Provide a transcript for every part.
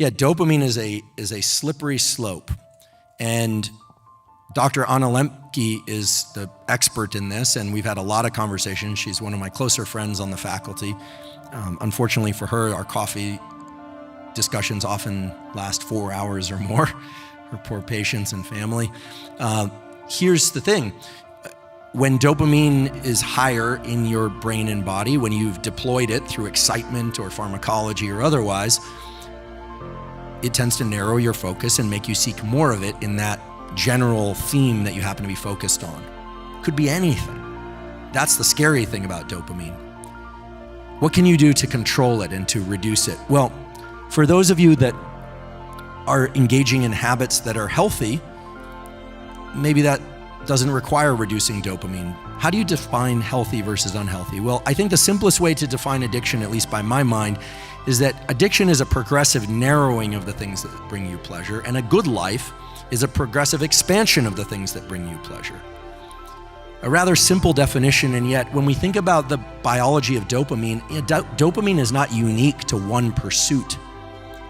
Yeah, dopamine is a slippery slope. And Dr. Anna Lemke is the expert in this, and we've had a lot of conversations. She's one of my closer friends on the faculty. Unfortunately for her, our coffee discussions often last 4 hours or more, her poor patients and family. Here's the thing. When dopamine is higher in your brain and body, when you've deployed it through excitement or pharmacology or otherwise, it tends to narrow your focus and make you seek more of it in that general theme that you happen to be focused on. Could be anything. That's the scary thing about dopamine. What can you do to control it and to reduce it? Well, for those of you that are engaging in habits that are healthy, maybe that doesn't require reducing dopamine. How do you define healthy versus unhealthy? Well, I think the simplest way to define addiction, at least by my mind, is that addiction is a progressive narrowing of the things that bring you pleasure, and a good life is a progressive expansion of the things that bring you pleasure. A rather simple definition, and yet when we think about the biology of dopamine, dopamine is not unique to one pursuit.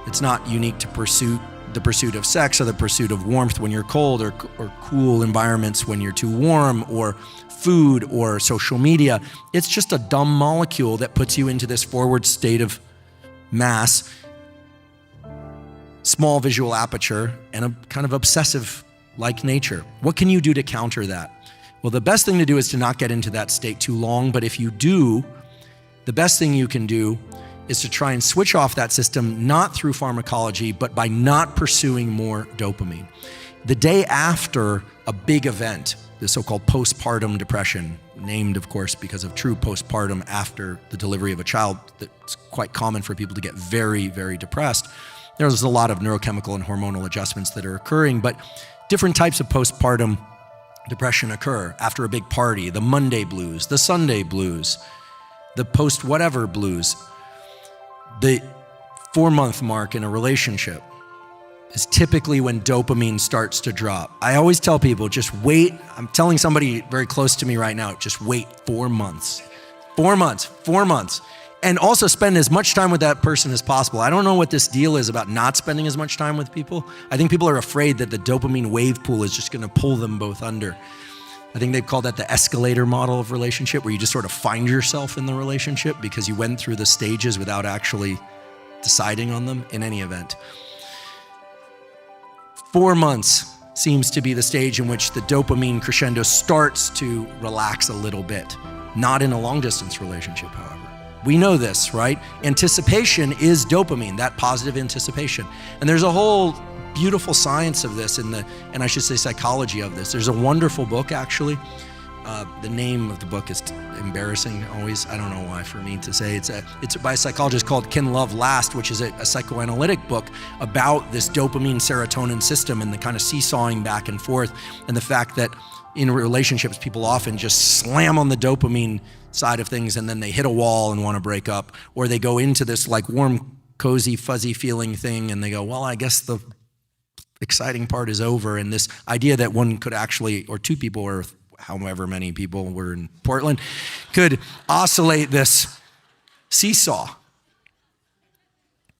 It's not unique to the pursuit of sex or the pursuit of warmth when you're cold, or cool environments when you're too warm, or food or social media. It's just a dumb molecule that puts you into this forward state of mass, small visual aperture, and a kind of obsessive-like nature. What can you do to counter that? Well, the best thing to do is to not get into that state too long, but if you do, the best thing you can do is to try and switch off that system, not through pharmacology, but by not pursuing more dopamine. The day after a big event, the so-called postpartum depression, named, of course, because of true postpartum after the delivery of a child, that's quite common for people to get very, very depressed. There's a lot of neurochemical and hormonal adjustments that are occurring, but different types of postpartum depression occur after a big party, the Monday blues, the Sunday blues, the post-whatever blues. The 4-month mark in a relationship is typically when dopamine starts to drop. I always tell people, just wait. I'm telling somebody very close to me right now, just wait 4 months. 4 months. And also spend as much time with that person as possible. I don't know what this deal is about not spending as much time with people. I think people are afraid that the dopamine wave pool is just gonna pull them both under. I think they've called that the escalator model of relationship, where you just sort of find yourself in the relationship because you went through the stages without actually deciding on them. In any event, 4 months seems to be the stage in which the dopamine crescendo starts to relax a little bit. Not in a long distance relationship, however. We know this, right? Anticipation is dopamine, that positive anticipation. And there's a whole beautiful science of this and I should say psychology of this. There's a wonderful book, actually. The name of the book is embarrassing always. I don't know why for me to say. It's by a psychologist called Can Love Last, which is a psychoanalytic book about this dopamine serotonin system and the kind of seesawing back and forth, and the fact that in relationships people often just slam on the dopamine side of things and then they hit a wall and want to break up, or they go into this like warm, cozy, fuzzy feeling thing and they go, well, I guess the exciting part is over. And this idea that one could actually, or two people, or however many people were in Portland, could oscillate this seesaw.